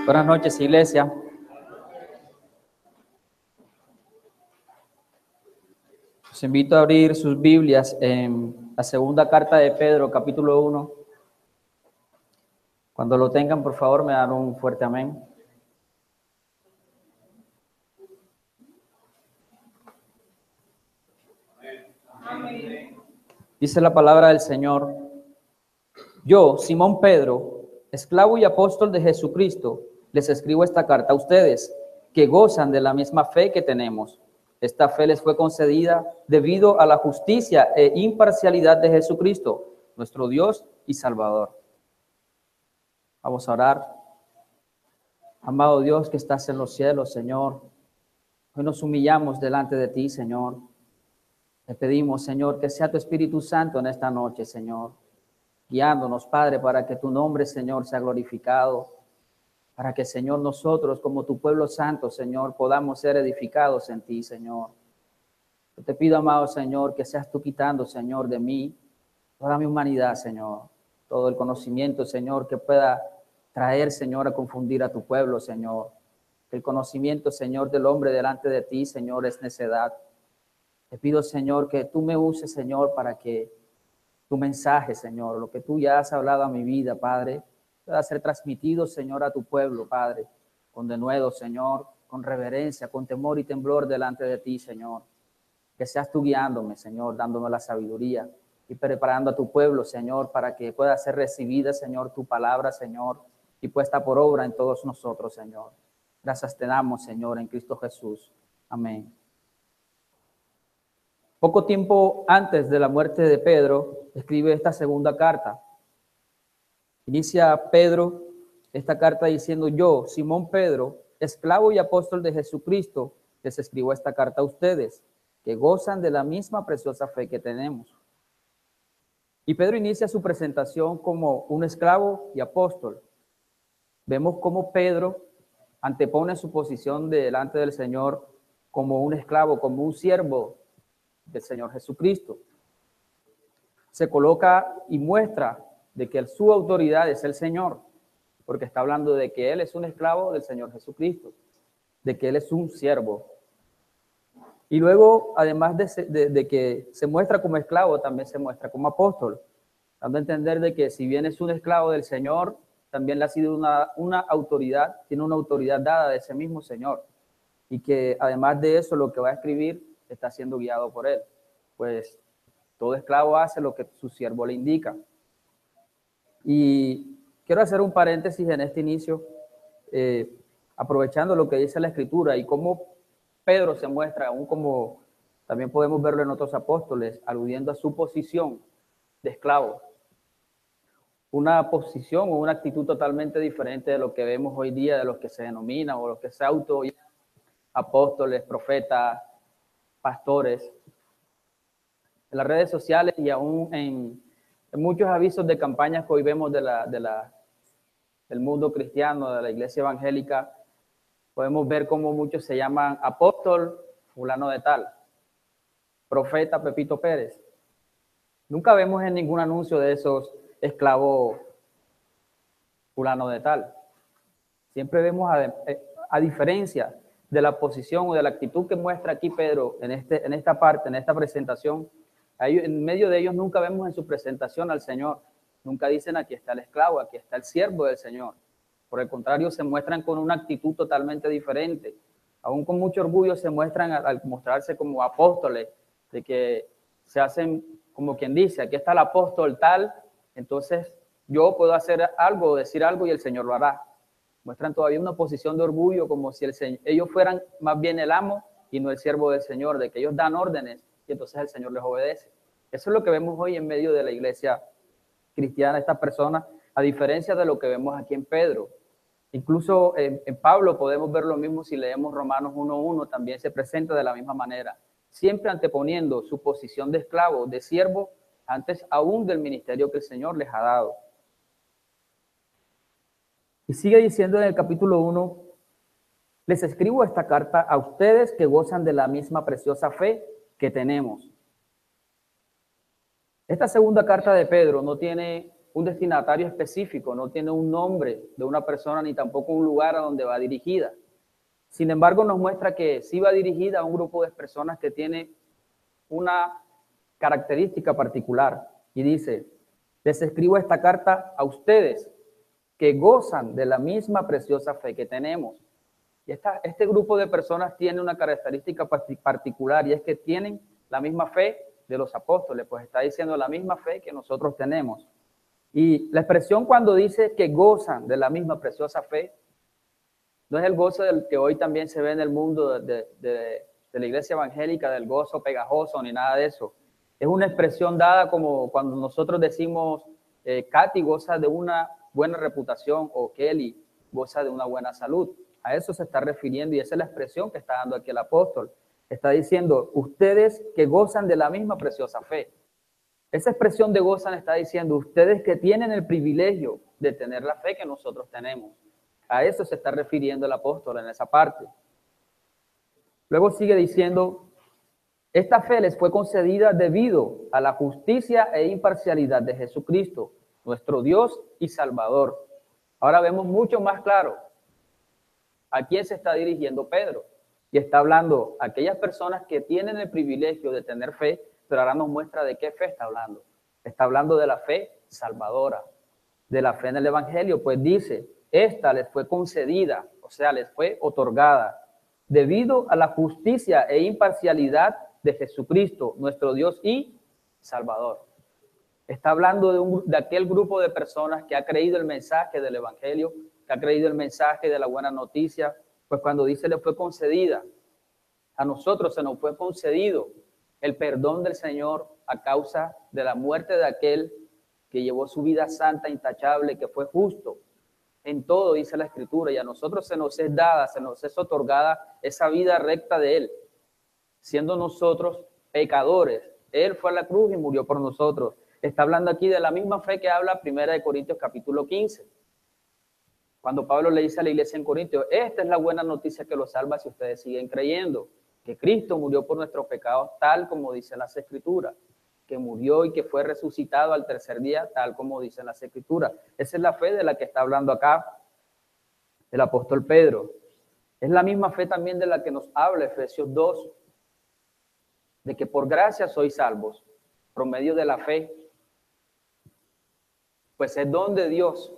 Buenas noches, iglesia. Los invito a abrir sus Biblias en la segunda carta de Pedro, capítulo 1. Cuando lo tengan, por favor, me dan un fuerte amén. Amén. Dice la palabra del Señor: Yo, Simón Pedro, esclavo y apóstol de Jesucristo, les escribo esta carta a ustedes, que gozan de la misma fe que tenemos. Esta fe les fue concedida debido a la justicia e imparcialidad de Jesucristo, nuestro Dios y Salvador. Vamos a orar. Amado Dios que estás en los cielos, Señor, hoy nos humillamos delante de ti, Señor. Te pedimos, Señor, que sea tu Espíritu Santo en esta noche, Señor, guiándonos, Padre, para que tu nombre, Señor, sea glorificado, para que, Señor, nosotros, como tu pueblo santo, Señor, podamos ser edificados en ti, Señor. Yo te pido, amado Señor, que seas tú quitando, Señor, de mí toda mi humanidad, Señor, todo el conocimiento, Señor, que pueda traer, Señor, a confundir a tu pueblo, Señor. El conocimiento, Señor, del hombre delante de ti, Señor, es necedad. Te pido, Señor, que tú me uses, Señor, para que tu mensaje, Señor, lo que tú ya has hablado a mi vida, Padre, pueda ser transmitido, Señor, a tu pueblo, Padre, con denuedo, Señor, con reverencia, con temor y temblor delante de ti, Señor. Que seas tú guiándome, Señor, dándome la sabiduría y preparando a tu pueblo, Señor, para que pueda ser recibida, Señor, tu palabra, Señor, y puesta por obra en todos nosotros, Señor. Gracias te damos, Señor, en Cristo Jesús. Amén. Poco tiempo antes de la muerte de Pedro, escribe esta segunda carta. Inicia Pedro esta carta diciendo: Yo, Simón Pedro, esclavo y apóstol de Jesucristo, les escribo esta carta a ustedes, que gozan de la misma preciosa fe que tenemos. Y Pedro inicia su presentación como un esclavo y apóstol. Vemos cómo Pedro antepone su posición delante del Señor como un esclavo, como un siervo del Señor Jesucristo. Se coloca y muestra de que su autoridad es el Señor, porque está hablando de que Él es un esclavo del Señor Jesucristo, de que Él es un siervo. Y luego, además de que se muestra como esclavo, también se muestra como apóstol, dando a entender de que si bien es un esclavo del Señor, también le ha sido una autoridad, tiene una autoridad dada de ese mismo Señor, y que además de eso, lo que va a escribir está siendo guiado por Él, pues todo esclavo hace lo que su siervo le indica. Y quiero hacer un paréntesis en este inicio, aprovechando lo que dice la Escritura y cómo Pedro se muestra, aún como también podemos verlo en otros apóstoles, aludiendo a su posición de esclavo. Una posición o una actitud totalmente diferente de lo que vemos hoy día, de los que se denominan o los que se auto apóstoles, profetas, pastores. En las redes sociales y aún en muchos avisos de campañas que hoy vemos del mundo cristiano, de la iglesia evangélica, podemos ver cómo muchos se llaman apóstol fulano de tal, profeta Pepito Pérez. Nunca vemos en ningún anuncio de esos esclavo fulano de tal. Siempre vemos, a diferencia de la posición o de la actitud que muestra aquí Pedro en esta parte, en esta presentación, en medio de ellos nunca vemos en su presentación al Señor. Nunca dicen: aquí está el esclavo, aquí está el siervo del Señor. Por el contrario, se muestran con una actitud totalmente diferente. Aún con mucho orgullo se muestran al mostrarse como apóstoles, de que se hacen como quien dice: aquí está el apóstol tal, entonces yo puedo hacer algo, decir algo y el Señor lo hará. Muestran todavía una posición de orgullo, como si ellos fueran más bien el amo y no el siervo del Señor, de que ellos dan órdenes y entonces el Señor les obedece. Eso es lo que vemos hoy en medio de la iglesia cristiana, estas personas, a diferencia de lo que vemos aquí en Pedro. Incluso en Pablo podemos ver lo mismo si leemos Romanos 1:1, también se presenta de la misma manera, siempre anteponiendo su posición de esclavo, de siervo, antes aún del ministerio que el Señor les ha dado. Y sigue diciendo en el capítulo 1, les escribo esta carta a ustedes que gozan de la misma preciosa fe que tenemos. Esta segunda carta de Pedro no tiene un destinatario específico, no tiene un nombre de una persona ni tampoco un lugar a donde va dirigida. Sin embargo, nos muestra que sí va dirigida a un grupo de personas que tiene una característica particular. Y dice, les escribo esta carta a ustedes que gozan de la misma preciosa fe que tenemos. Y este grupo de personas tiene una característica particular y es que tienen la misma fe de los apóstoles, pues está diciendo la misma fe que nosotros tenemos. Y la expresión cuando dice que gozan de la misma preciosa fe, no es el gozo del que hoy también se ve en el mundo de la iglesia evangélica, del gozo pegajoso, ni nada de eso. Es una expresión dada como cuando nosotros decimos, Katy goza de una buena reputación o Kelly goza de una buena salud. A eso se está refiriendo y esa es la expresión que está dando aquí el apóstol. Está diciendo, ustedes que gozan de la misma preciosa fe. Esa expresión de gozan está diciendo, ustedes que tienen el privilegio de tener la fe que nosotros tenemos. A eso se está refiriendo el apóstol en esa parte. Luego sigue diciendo, esta fe les fue concedida debido a la justicia e imparcialidad de Jesucristo, nuestro Dios y Salvador. Ahora vemos mucho más claro a quién se está dirigiendo Pedro. Y está hablando a aquellas personas que tienen el privilegio de tener fe, pero ahora nos muestra de qué fe está hablando. Está hablando de la fe salvadora, de la fe en el Evangelio, pues dice, esta les fue concedida, o sea, les fue otorgada, debido a la justicia e imparcialidad de Jesucristo, nuestro Dios y Salvador. Está hablando de aquel grupo de personas que ha creído el mensaje del Evangelio, que ha creído el mensaje de la buena noticia, pues cuando dice le fue concedida, a nosotros se nos fue concedido el perdón del Señor a causa de la muerte de aquel que llevó su vida santa, intachable, que fue justo. En todo, dice la Escritura, y a nosotros se nos es dada, se nos es otorgada esa vida recta de Él, siendo nosotros pecadores. Él fue a la cruz y murió por nosotros. Está hablando aquí de la misma fe que habla 1 Corintios capítulo 15. Cuando Pablo le dice a la iglesia en Corintios, esta es la buena noticia que los salva si ustedes siguen creyendo, que Cristo murió por nuestros pecados tal como dicen las Escrituras, que murió y que fue resucitado al tercer día tal como dicen las Escrituras. Esa es la fe de la que está hablando acá el apóstol Pedro. Es la misma fe también de la que nos habla Efesios 2, de que por gracia sois salvos, por medio de la fe, pues es don de Dios,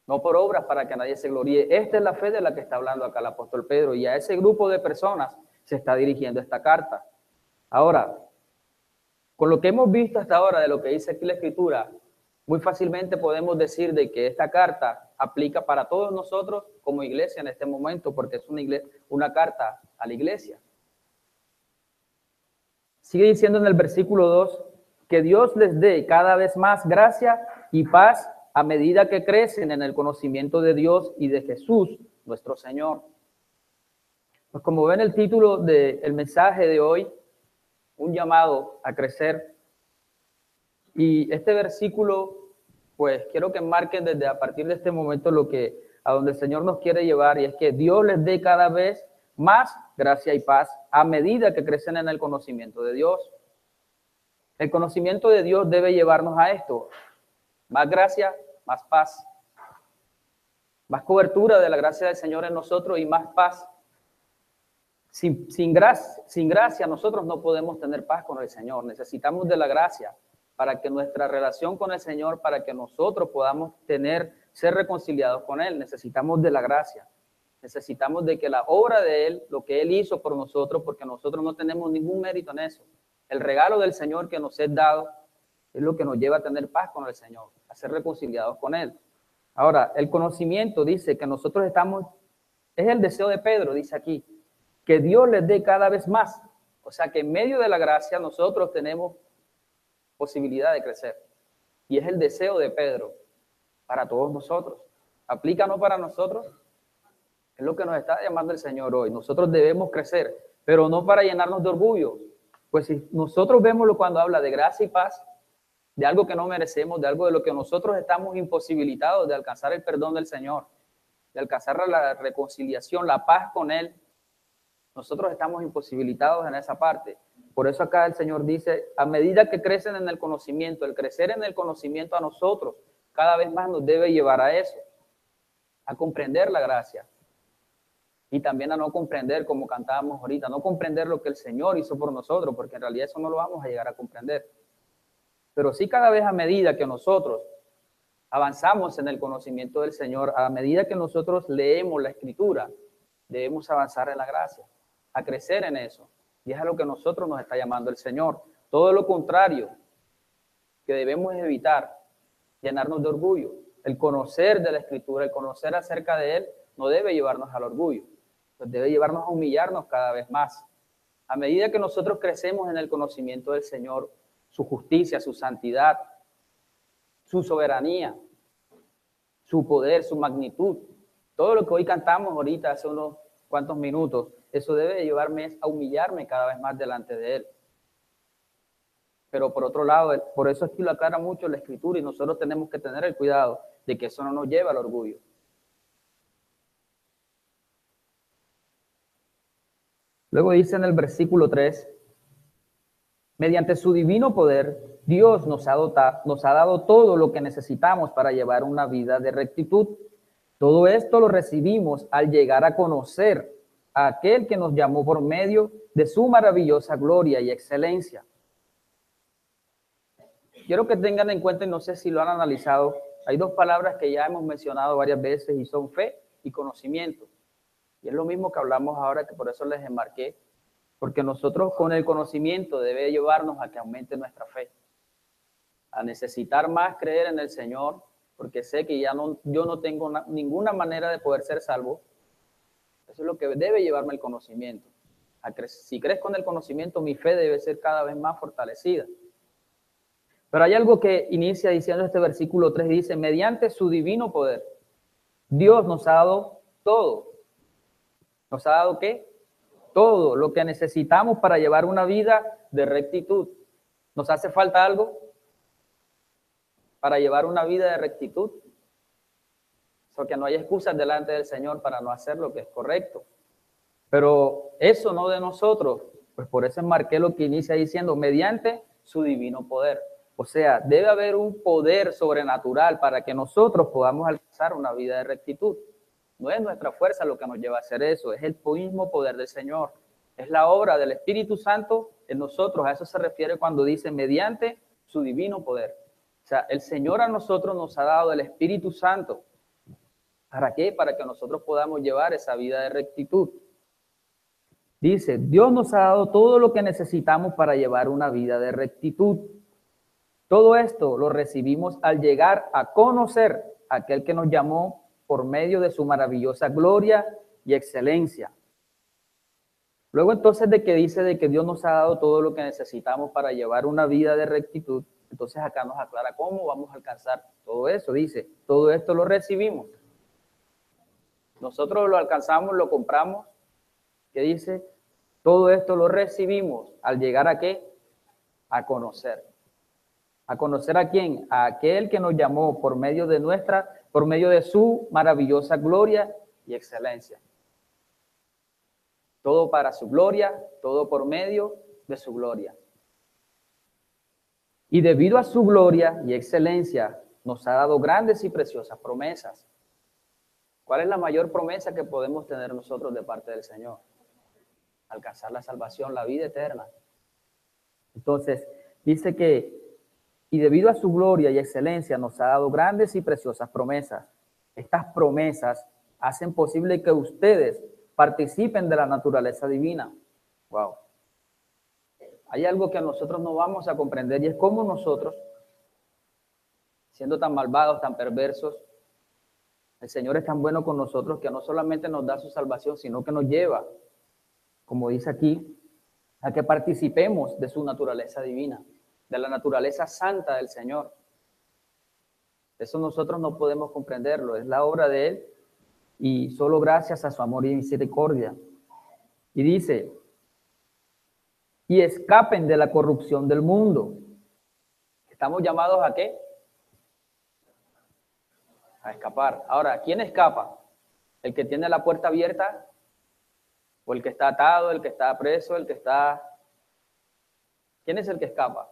no por obras para que nadie se gloríe. Esta es la fe de la que está hablando acá el apóstol Pedro y a ese grupo de personas se está dirigiendo esta carta. Ahora, con lo que hemos visto hasta ahora de lo que dice aquí la Escritura, muy fácilmente podemos decir de que esta carta aplica para todos nosotros como iglesia en este momento, porque es una carta a la iglesia. Sigue diciendo en el versículo 2, que Dios les dé cada vez más gracia y paz a medida que crecen en el conocimiento de Dios y de Jesús, nuestro Señor. Pues como ven el título del mensaje de hoy, un llamado a crecer. Y este versículo, pues quiero que marquen desde a partir de este momento a donde el Señor nos quiere llevar, y es que Dios les dé cada vez más gracia y paz a medida que crecen en el conocimiento de Dios. El conocimiento de Dios debe llevarnos a esto: más gracia, más paz, más cobertura de la gracia del Señor en nosotros y más paz. Sin gracia nosotros no podemos tener paz con el Señor. Necesitamos de la gracia para que nuestra relación con el Señor, para que nosotros podamos ser reconciliados con Él. Necesitamos de la gracia. Necesitamos de que la obra de Él, lo que Él hizo por nosotros, porque nosotros no tenemos ningún mérito en eso. El regalo del Señor que nos es dado es lo que nos lleva a tener paz con el Señor, a ser reconciliados con Él. Ahora, el conocimiento dice que nosotros es el deseo de Pedro, dice aquí, que Dios les dé cada vez más. O sea que en medio de la gracia nosotros tenemos posibilidad de crecer. Y es el deseo de Pedro para todos nosotros. ¿Aplica no para nosotros? Es lo que nos está llamando el Señor hoy. Nosotros debemos crecer, pero no para llenarnos de orgullo. Pues si nosotros vemos cuando habla de gracia y paz, de algo que no merecemos, de algo de lo que nosotros estamos imposibilitados de alcanzar el perdón del Señor, de alcanzar la reconciliación, la paz con Él, nosotros estamos imposibilitados en esa parte. Por eso acá el Señor dice, a medida que crecen en el conocimiento, el crecer en el conocimiento a nosotros cada vez más nos debe llevar a eso, a comprender la gracia. Y también a no comprender, como cantábamos ahorita, no comprender lo que el Señor hizo por nosotros, porque en realidad eso no lo vamos a llegar a comprender. Pero sí cada vez a medida que nosotros avanzamos en el conocimiento del Señor, a medida que nosotros leemos la Escritura, debemos avanzar en la gracia, a crecer en eso. Y es a lo que nosotros nos está llamando el Señor. Todo lo contrario que debemos evitar, llenarnos de orgullo. El conocer de la Escritura, el conocer acerca de Él, no debe llevarnos al orgullo, pues debe llevarnos a humillarnos cada vez más. A medida que nosotros crecemos en el conocimiento del Señor, su justicia, su santidad, su soberanía, su poder, su magnitud, todo lo que hoy cantamos ahorita hace unos cuantos minutos, eso debe llevarme a humillarme cada vez más delante de Él. Pero por otro lado, por eso es que lo aclara mucho la Escritura y nosotros tenemos que tener el cuidado de que eso no nos lleve al orgullo. Luego dice en el versículo 3, mediante su divino poder, Dios nos ha dado todo lo que necesitamos para llevar una vida de rectitud. Todo esto lo recibimos al llegar a conocer a aquel que nos llamó por medio de su maravillosa gloria y excelencia. Quiero que tengan en cuenta, y no sé si lo han analizado, hay dos palabras que ya hemos mencionado varias veces y son fe y conocimiento. Y es lo mismo que hablamos ahora, que por eso les enmarqué, porque nosotros con el conocimiento debe llevarnos a que aumente nuestra fe, a necesitar más creer en el Señor, porque sé que yo no tengo ninguna manera de poder ser salvo. Eso es lo que debe llevarme el conocimiento. Si crezco en el conocimiento, mi fe debe ser cada vez más fortalecida. Pero hay algo que inicia diciendo este versículo 3, dice, mediante su divino poder, Dios nos ha dado todo. ¿Nos ha dado qué? Todo lo que necesitamos para llevar una vida de rectitud. ¿Nos hace falta algo para llevar una vida de rectitud? Porque no hay excusas delante del Señor para no hacer lo que es correcto. Pero eso no de nosotros, pues por eso enmarqué lo que inicia diciendo, mediante su divino poder. O sea, debe haber un poder sobrenatural para que nosotros podamos alcanzar una vida de rectitud. No es nuestra fuerza lo que nos lleva a hacer eso, es el mismo poder del Señor. Es la obra del Espíritu Santo en nosotros. A eso se refiere cuando dice mediante su divino poder. O sea, el Señor a nosotros nos ha dado el Espíritu Santo. ¿Para qué? Para que nosotros podamos llevar esa vida de rectitud. Dice, Dios nos ha dado todo lo que necesitamos para llevar una vida de rectitud. Todo esto lo recibimos al llegar a conocer a aquel que nos llamó por medio de su maravillosa gloria y excelencia. Luego entonces de que dice de que Dios nos ha dado todo lo que necesitamos para llevar una vida de rectitud, entonces acá nos aclara cómo vamos a alcanzar todo eso. Dice, todo esto lo recibimos. Nosotros lo alcanzamos, lo compramos. ¿Qué dice? Todo esto lo recibimos al llegar a ¿qué? A conocer. ¿A conocer a quién? A aquel que nos llamó por medio de su maravillosa gloria y excelencia. Todo para su gloria, todo por medio de su gloria. Y debido a su gloria y excelencia, nos ha dado grandes y preciosas promesas. ¿Cuál es la mayor promesa que podemos tener nosotros de parte del Señor? Alcanzar la salvación, la vida eterna. Entonces, dice que y debido a su gloria y excelencia nos ha dado grandes y preciosas promesas. Estas promesas hacen posible que ustedes participen de la naturaleza divina. Wow. Hay algo que nosotros no vamos a comprender y es cómo nosotros, siendo tan malvados, tan perversos, el Señor es tan bueno con nosotros que no solamente nos da su salvación, sino que nos lleva, como dice aquí, a que participemos de su naturaleza divina, de la naturaleza santa del Señor. Eso nosotros no podemos comprenderlo, es la obra de Él y solo gracias a su amor y misericordia. Y dice, y escapen de la corrupción del mundo. ¿Estamos llamados a qué? A escapar. Ahora, ¿quién escapa? ¿El que tiene la puerta abierta? ¿O el que está atado, el que está preso, el que está ¿Quién es el que escapa?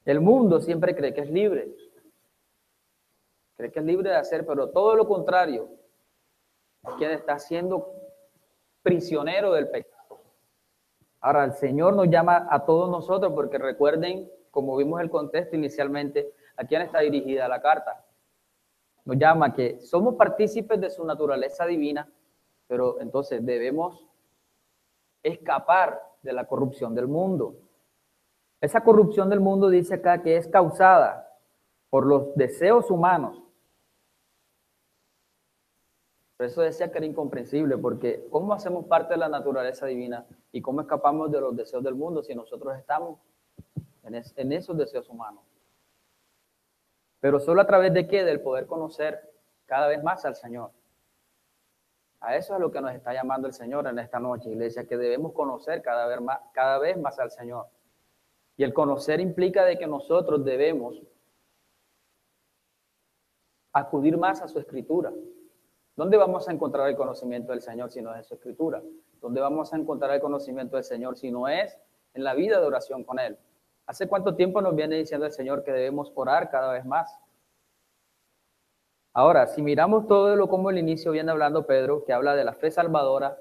El mundo siempre cree que es libre. Cree que es libre de hacer, pero todo lo contrario. Es quien está siendo prisionero del pecado. Ahora, el Señor nos llama a todos nosotros, porque recuerden, como vimos el contexto inicialmente, ¿a quién está dirigida la carta? Nos llama que somos partícipes de su naturaleza divina, pero entonces debemos escapar de la corrupción del mundo. Esa corrupción del mundo dice acá que es causada por los deseos humanos. Por eso decía que era incomprensible, porque ¿cómo hacemos parte de la naturaleza divina y cómo escapamos de los deseos del mundo si nosotros estamos en esos deseos humanos? Pero solo a través de qué? Del poder conocer cada vez más al Señor. A eso es lo que nos está llamando el Señor en esta noche, iglesia, que debemos conocer cada vez más al Señor. Y el conocer implica de que nosotros debemos acudir más a su Escritura. ¿Dónde vamos a encontrar el conocimiento del Señor si no es en su Escritura? ¿Dónde vamos a encontrar el conocimiento del Señor si no es en la vida de oración con Él? ¿Hace cuánto tiempo nos viene diciendo el Señor que debemos orar cada vez más? Ahora, si miramos todo lo como el inicio viene hablando Pedro, que habla de la fe salvadora,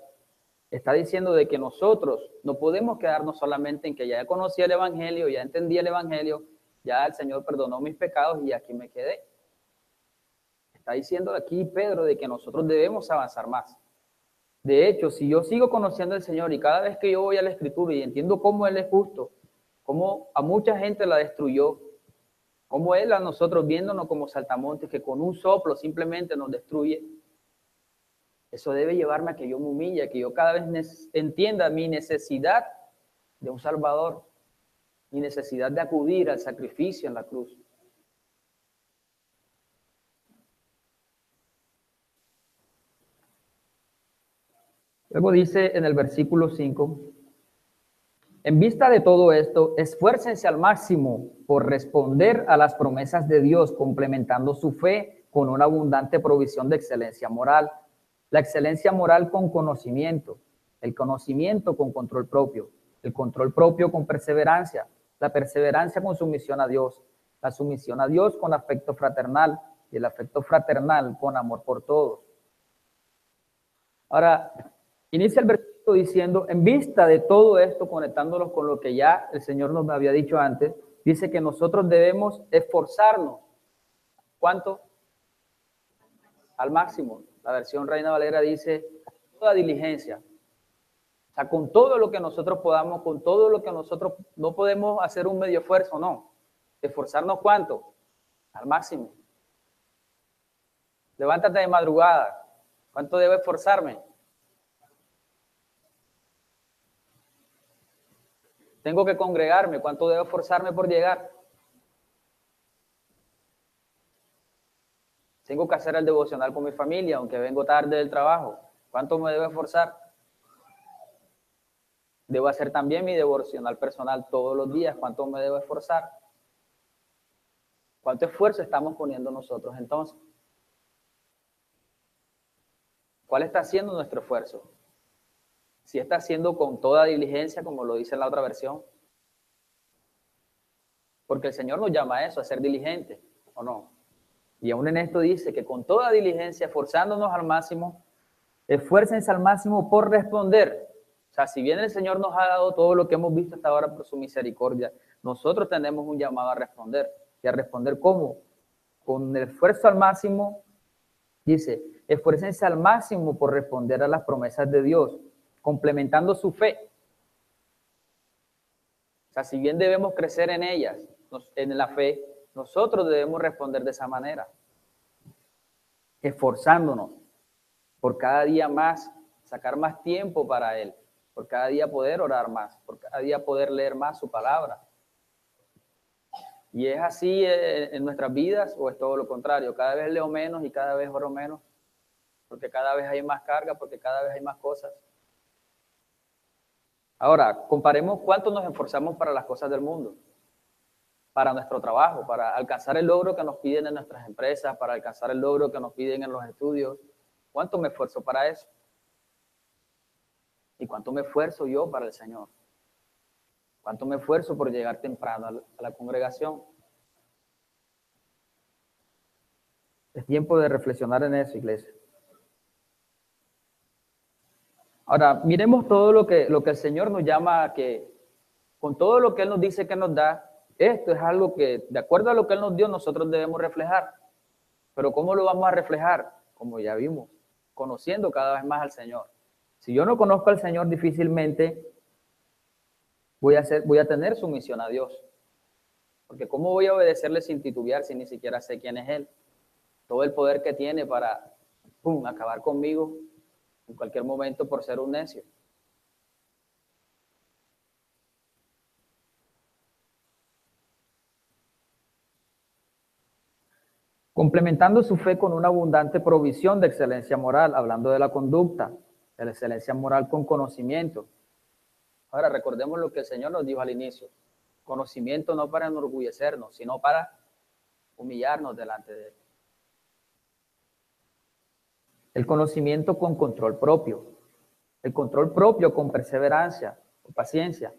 está diciendo de que nosotros no podemos quedarnos solamente en que ya conocí el Evangelio, ya entendí el Evangelio, ya el Señor perdonó mis pecados y aquí me quedé. Está diciendo aquí Pedro de que nosotros debemos avanzar más. De hecho, si yo sigo conociendo al Señor y cada vez que yo voy a la Escritura y entiendo cómo Él es justo, cómo a mucha gente la destruyó, cómo Él a nosotros viéndonos como saltamontes que con un soplo simplemente nos destruye, eso debe llevarme a que yo me humille, a que yo cada vez entienda mi necesidad de un Salvador, mi necesidad de acudir al sacrificio en la cruz. Luego dice en el versículo 5, en vista de todo esto, esfuércense al máximo por responder a las promesas de Dios, complementando su fe con una abundante provisión de excelencia moral. La excelencia moral con conocimiento, el conocimiento con control propio, el control propio con perseverancia, la perseverancia con sumisión a Dios, la sumisión a Dios con afecto fraternal y el afecto fraternal con amor por todos. Ahora, inicia el versículo diciendo, en vista de todo esto, conectándolos con lo que ya el Señor nos había dicho antes, dice que nosotros debemos esforzarnos. ¿Cuánto? Al máximo. La versión Reina Valera dice, toda diligencia. O sea, con todo lo que nosotros podamos, con todo lo que nosotros no podemos hacer un medio esfuerzo, no. Esforzarnos ¿cuánto? Al máximo. Levántate de madrugada. ¿Cuánto debo esforzarme? Tengo que congregarme. ¿Cuánto debo esforzarme por llegar? Tengo que hacer el devocional con mi familia, aunque vengo tarde del trabajo. ¿Cuánto me debo esforzar? Debo hacer también mi devocional personal todos los días. ¿Cuánto me debo esforzar? ¿Cuánto esfuerzo estamos poniendo nosotros entonces? ¿Cuál está siendo nuestro esfuerzo? Si está haciendo con toda diligencia, como lo dice en la otra versión. Porque el Señor nos llama a eso, a ser diligente, ¿o no? Y aún en esto dice que con toda diligencia, esforzándonos al máximo, esfuércense al máximo por responder. O sea, si bien el Señor nos ha dado todo lo que hemos visto hasta ahora por su misericordia, nosotros tenemos un llamado a responder. ¿Y a responder cómo? Con el esfuerzo al máximo, dice, esfuércense al máximo por responder a las promesas de Dios, complementando su fe. O sea, si bien debemos crecer en ellas, en la fe, nosotros debemos responder de esa manera, esforzándonos por cada día más, sacar más tiempo para Él, por cada día poder orar más, por cada día poder leer más su palabra. ¿Y es así en nuestras vidas o es todo lo contrario? Cada vez leo menos y cada vez oro menos, porque cada vez hay más carga, porque cada vez hay más cosas. Ahora, comparemos cuánto nos esforzamos para las cosas del mundo, para nuestro trabajo, para alcanzar el logro que nos piden en nuestras empresas, para alcanzar el logro que nos piden en los estudios. ¿Cuánto me esfuerzo para eso? ¿Y cuánto me esfuerzo yo para el Señor? ¿Cuánto me esfuerzo por llegar temprano a la congregación? Es tiempo de reflexionar en eso, iglesia. Ahora, miremos todo lo que el Señor nos llama a que, con todo lo que Él nos dice que nos da, esto es algo que, de acuerdo a lo que Él nos dio, nosotros debemos reflejar. Pero ¿cómo lo vamos a reflejar? Como ya vimos, conociendo cada vez más al Señor. Si yo no conozco al Señor, difícilmente voy a tener sumisión a Dios. Porque ¿cómo voy a obedecerle sin titubear si ni siquiera sé quién es Él? Todo el poder que tiene para acabar conmigo en cualquier momento por ser un necio. Complementando su fe con una abundante provisión de excelencia moral, hablando de la conducta, de la excelencia moral con conocimiento. Ahora recordemos lo que el Señor nos dijo al inicio. Conocimiento no para enorgullecernos, sino para humillarnos delante de Él. El conocimiento con control propio. El control propio con perseverancia, con paciencia,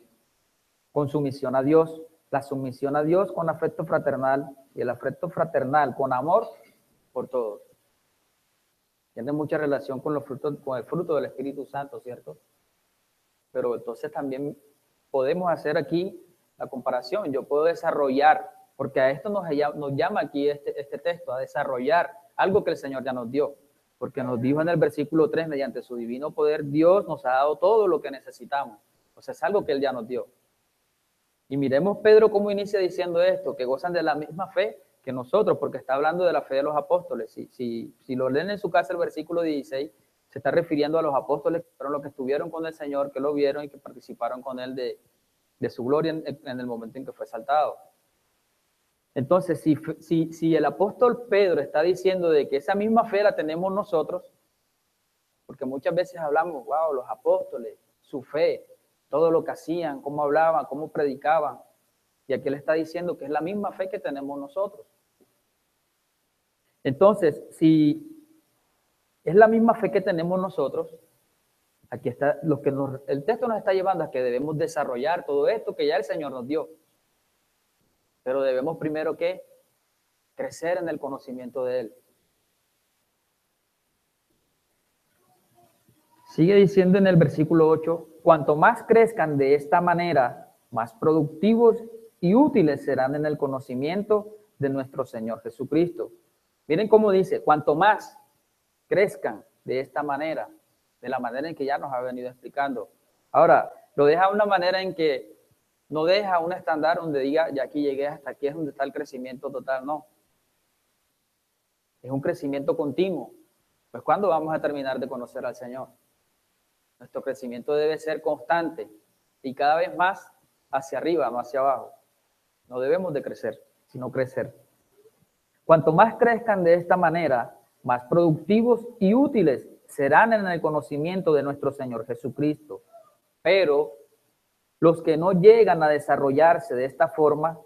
con sumisión a Dios. La sumisión a Dios con afecto fraternal y el afecto fraternal con amor por todos. Tiene mucha relación con los frutos, con el fruto del Espíritu Santo, ¿cierto? Pero entonces también podemos hacer aquí la comparación. Yo puedo desarrollar, porque a esto nos llama aquí este texto, a desarrollar algo que el Señor ya nos dio. Porque nos dijo en el versículo 3, mediante su divino poder, Dios nos ha dado todo lo que necesitamos. O sea, es algo que Él ya nos dio. Y miremos Pedro cómo inicia diciendo esto, que gozan de la misma fe que nosotros, porque está hablando de la fe de los apóstoles. Si lo leen en su casa el versículo 16, se está refiriendo a los apóstoles, que fueron los que estuvieron con el Señor, que lo vieron y que participaron con Él de su gloria en el momento en que fue exaltado. Entonces, si el apóstol Pedro está diciendo de que esa misma fe la tenemos nosotros, porque muchas veces hablamos, wow, los apóstoles, su fe, todo lo que hacían, cómo hablaban, cómo predicaban, y aquí él está diciendo que es la misma fe que tenemos nosotros. Entonces, si es la misma fe que tenemos nosotros, aquí está el texto nos está llevando a que debemos desarrollar todo esto que ya el Señor nos dio. Pero debemos primero que crecer en el conocimiento de Él. Sigue diciendo en el versículo 8, cuanto más crezcan de esta manera, más productivos y útiles serán en el conocimiento de nuestro Señor Jesucristo. Miren cómo dice, cuanto más crezcan de esta manera, de la manera en que ya nos ha venido explicando. Ahora, lo deja de una manera en que no deja un estándar donde diga, ya aquí llegué, hasta aquí es donde está el crecimiento total, no. Es un crecimiento continuo. Pues ¿cuándo vamos a terminar de conocer al Señor? Nuestro crecimiento debe ser constante y cada vez más hacia arriba, no hacia abajo. No debemos de crecer, sino crecer. Cuanto más crezcan de esta manera, más productivos y útiles serán en el conocimiento de nuestro Señor Jesucristo. Pero los que no llegan a desarrollarse de esta forma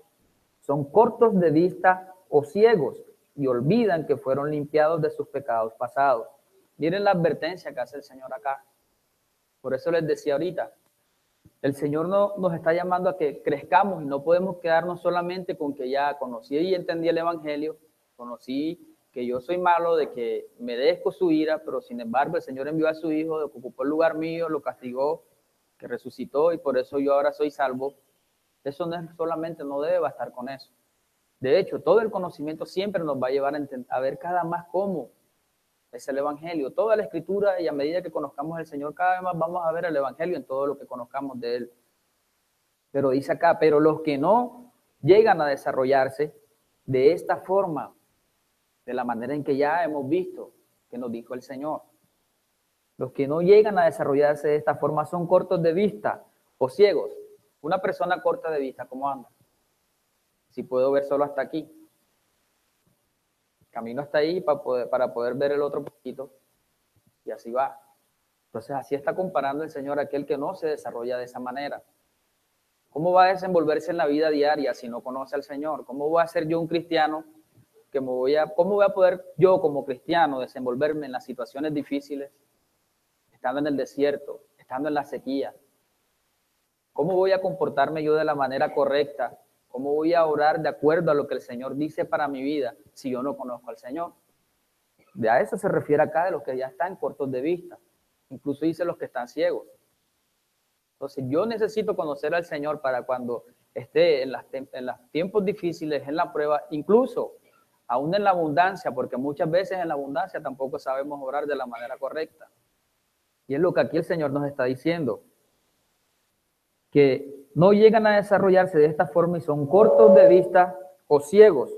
son cortos de vista o ciegos y olvidan que fueron limpiados de sus pecados pasados. Miren la advertencia que hace el Señor acá. Por eso les decía ahorita, el Señor nos está llamando a que crezcamos y no podemos quedarnos solamente con que ya conocí y entendí el Evangelio, conocí que yo soy malo, de que merezco su ira, pero sin embargo el Señor envió a su Hijo, que ocupó el lugar mío, lo castigó, que resucitó y por eso yo ahora soy salvo. Eso no es solamente, no debe bastar con eso. De hecho, todo el conocimiento siempre nos va a llevar a ver cada más cómo es el Evangelio. Toda la Escritura, y a medida que conozcamos al Señor, cada vez más vamos a ver el Evangelio en todo lo que conozcamos de Él. Pero dice acá, pero los que no llegan a desarrollarse de esta forma, de la manera en que ya hemos visto, que nos dijo el Señor, los que no llegan a desarrollarse de esta forma son cortos de vista o ciegos. Una persona corta de vista, ¿cómo anda? Si puedo ver solo hasta aquí. Camino hasta ahí para poder ver el otro poquito. Y así va. Entonces así está comparando el Señor a aquel que no se desarrolla de esa manera. ¿Cómo va a desenvolverse en la vida diaria si no conoce al Señor? ¿Cómo voy a ser yo un cristiano? ¿Cómo voy a poder yo como cristiano desenvolverme en las situaciones difíciles? Estando en el desierto, estando en la sequía. ¿Cómo voy a comportarme yo de la manera correcta? ¿Cómo voy a orar de acuerdo a lo que el Señor dice para mi vida si yo no conozco al Señor? De a eso se refiere acá, de los que ya están cortos de vista. Incluso dice los que están ciegos. Entonces yo necesito conocer al Señor para cuando esté en los tiempos difíciles, en la prueba, incluso aún en la abundancia, porque muchas veces en la abundancia tampoco sabemos orar de la manera correcta. Y es lo que aquí el Señor nos está diciendo, que no llegan a desarrollarse de esta forma y son cortos de vista o ciegos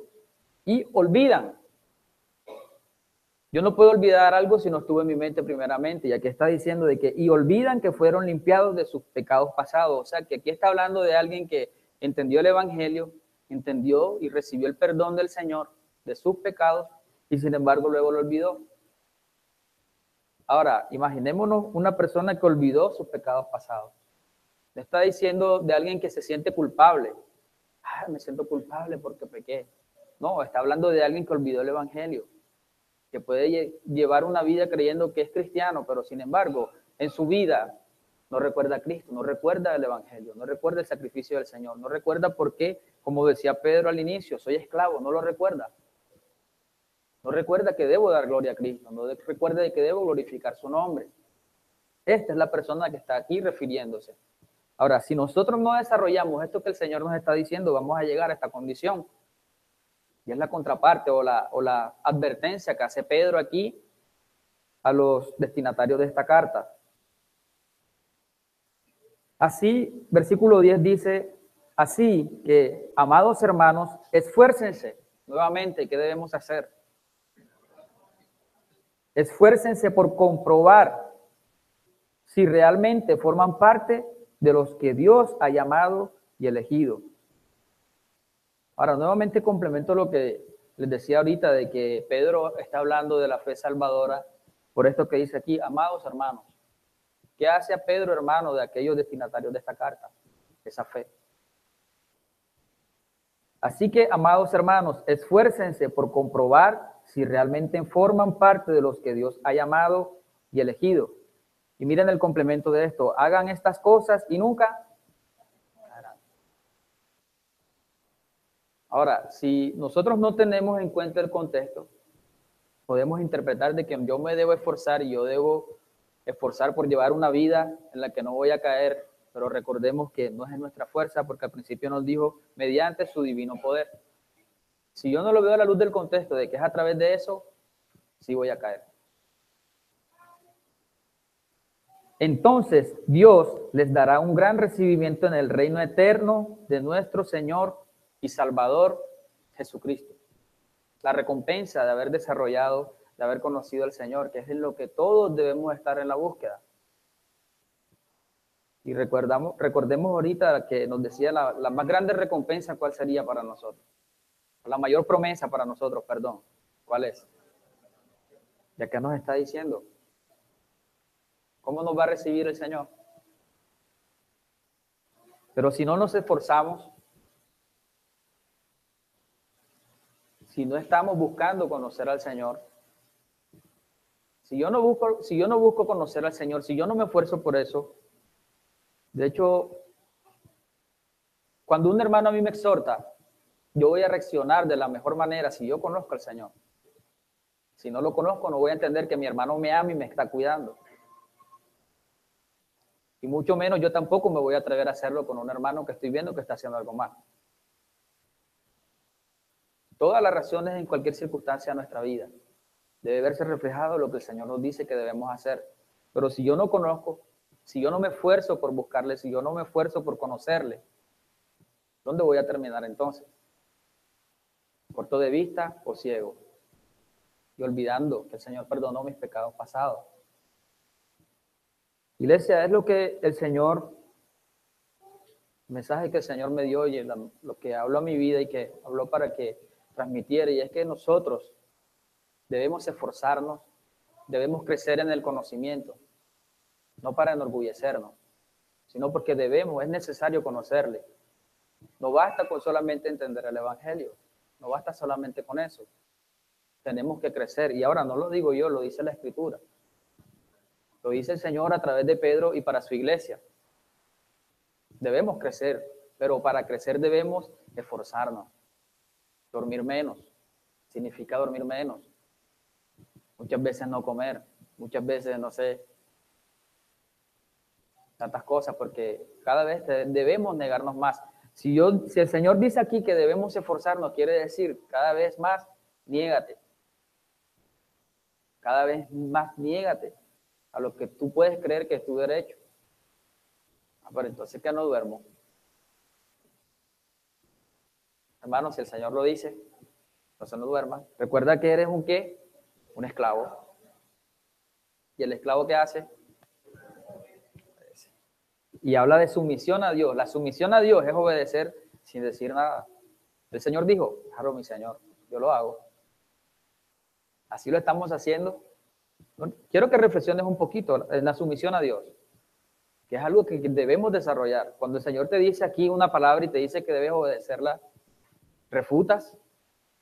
y olvidan. Yo no puedo olvidar algo si no estuvo en mi mente primeramente, y aquí está diciendo de que, y olvidan que fueron limpiados de sus pecados pasados. O sea, que aquí está hablando de alguien que entendió el Evangelio, entendió y recibió el perdón del Señor de sus pecados, y sin embargo luego lo olvidó. Ahora, imaginémonos una persona que olvidó sus pecados pasados. Le está diciendo de alguien que se siente culpable. Me siento culpable porque pequé. No, está hablando de alguien que olvidó el Evangelio, que puede llevar una vida creyendo que es cristiano, pero sin embargo, en su vida no recuerda a Cristo, no recuerda el Evangelio, no recuerda el sacrificio del Señor, no recuerda por qué, como decía Pedro al inicio, soy esclavo, no lo recuerda. No recuerda que debo dar gloria a Cristo, no recuerda de que debo glorificar su nombre. Esta es la persona que está aquí refiriéndose. Ahora, si nosotros no desarrollamos esto que el Señor nos está diciendo, vamos a llegar a esta condición. Y es la contraparte o la advertencia que hace Pedro aquí a los destinatarios de esta carta. Así, versículo 10 dice, así que, amados hermanos, esfuércense. Nuevamente, ¿qué debemos hacer? Esfuércense por comprobar si realmente forman parte de los que Dios ha llamado y elegido. Ahora, nuevamente complemento lo que les decía ahorita de que Pedro está hablando de la fe salvadora por esto que dice aquí, amados hermanos. ¿Qué hace a Pedro, hermano, de aquellos destinatarios de esta carta? Esa fe. Así que, amados hermanos, esfuércense por comprobar si realmente forman parte de los que Dios ha llamado y elegido. Y miren el complemento de esto, hagan estas cosas y nunca. Ahora, si nosotros no tenemos en cuenta el contexto, podemos interpretar de que yo me debo esforzar y yo debo esforzar por llevar una vida en la que no voy a caer, pero recordemos que no es en nuestra fuerza, porque al principio nos dijo, mediante su divino poder. Si yo no lo veo a la luz del contexto de que es a través de eso, sí voy a caer. Entonces Dios les dará un gran recibimiento en el reino eterno de nuestro Señor y Salvador Jesucristo. La recompensa de haber desarrollado, de haber conocido al Señor, que es en lo que todos debemos estar en la búsqueda. Y recordemos ahorita que nos decía la más grande recompensa, ¿cuál sería para nosotros? La mayor promesa para nosotros, perdón. ¿Cuál es? Ya que nos está diciendo. ¿Cómo nos va a recibir el Señor? Pero si no nos esforzamos, si no estamos buscando conocer al Señor, si yo no busco conocer al Señor, si yo no me esfuerzo por eso, de hecho, cuando un hermano a mí me exhorta, yo voy a reaccionar de la mejor manera si yo conozco al Señor. Si no lo conozco, no voy a entender que mi hermano me ama y me está cuidando. Y mucho menos yo tampoco me voy a atrever a hacerlo con un hermano que estoy viendo que está haciendo algo mal. Todas las razones en cualquier circunstancia de nuestra vida debe verse reflejado lo que el Señor nos dice que debemos hacer. Pero si yo no conozco, si yo no me esfuerzo por buscarle, si yo no me esfuerzo por conocerle, ¿dónde voy a terminar entonces? ¿Corto de vista o ciego? Y olvidando que el Señor perdonó mis pecados pasados. Iglesia, es lo que el Señor, el mensaje que el Señor me dio y lo que habló a mi vida y que habló para que transmitiera, y es que nosotros debemos esforzarnos, debemos crecer en el conocimiento, no para enorgullecernos, sino porque es necesario conocerle. No basta con solamente entender el Evangelio, no basta solamente con eso. Tenemos que crecer, y ahora no lo digo yo, lo dice la Escritura. Lo dice el Señor a través de Pedro y para su iglesia. Debemos crecer, pero para crecer debemos esforzarnos. Dormir menos significa dormir menos. Muchas veces no comer, muchas veces, no sé, tantas cosas, porque cada vez debemos negarnos más. Si el Señor dice aquí que debemos esforzarnos, quiere decir cada vez más, niégate. Cada vez más niégate a lo que tú puedes creer que es tu derecho. Pero entonces, ¿qué no duermo? Hermano, si el Señor lo dice, entonces no duermas. Recuerda que eres un ¿qué? Un esclavo. ¿Y el esclavo qué hace? Y habla de sumisión a Dios. La sumisión a Dios es obedecer sin decir nada. El Señor dijo, claro, mi Señor, yo lo hago. Así lo estamos haciendo. Quiero que reflexiones un poquito en la sumisión a Dios, que es algo que debemos desarrollar. Cuando el Señor te dice aquí una palabra y te dice que debes obedecerla, ¿refutas?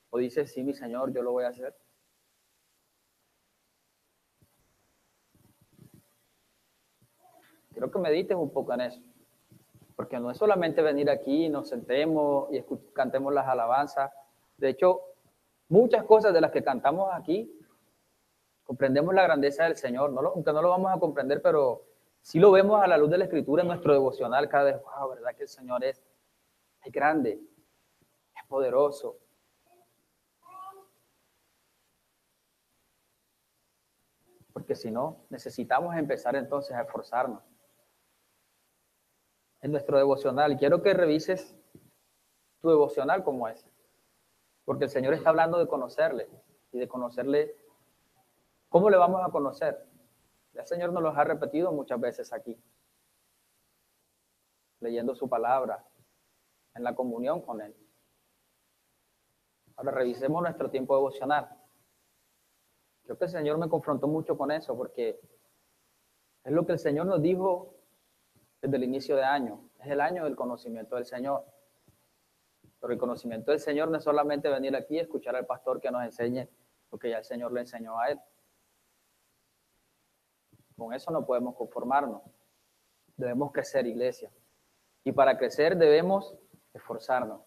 ¿O dices, sí, mi Señor, yo lo voy a hacer? Quiero que medites un poco en eso. Porque no es solamente venir aquí, nos sentemos y cantemos las alabanzas. De hecho, muchas cosas de las que cantamos aquí, comprendemos la grandeza del Señor, aunque no lo vamos a comprender, pero sí lo vemos a la luz de la Escritura en nuestro devocional cada vez. Wow, ¿verdad que el Señor es grande, es poderoso? Porque si no, necesitamos empezar entonces a esforzarnos. En nuestro devocional, quiero que revises tu devocional como es, porque el Señor está hablando de conocerle y de conocerle. ¿Cómo le vamos a conocer? El Señor nos los ha repetido muchas veces aquí, leyendo su palabra, en la comunión con Él. Ahora revisemos nuestro tiempo devocional. Creo que el Señor me confrontó mucho con eso, porque es lo que el Señor nos dijo desde el inicio de año. Es el año del conocimiento del Señor. Pero el conocimiento del Señor no es solamente venir aquí y escuchar al pastor que nos enseñe lo que ya el Señor le enseñó a Él. Con eso no podemos conformarnos. Debemos crecer, iglesia. Y para crecer debemos esforzarnos.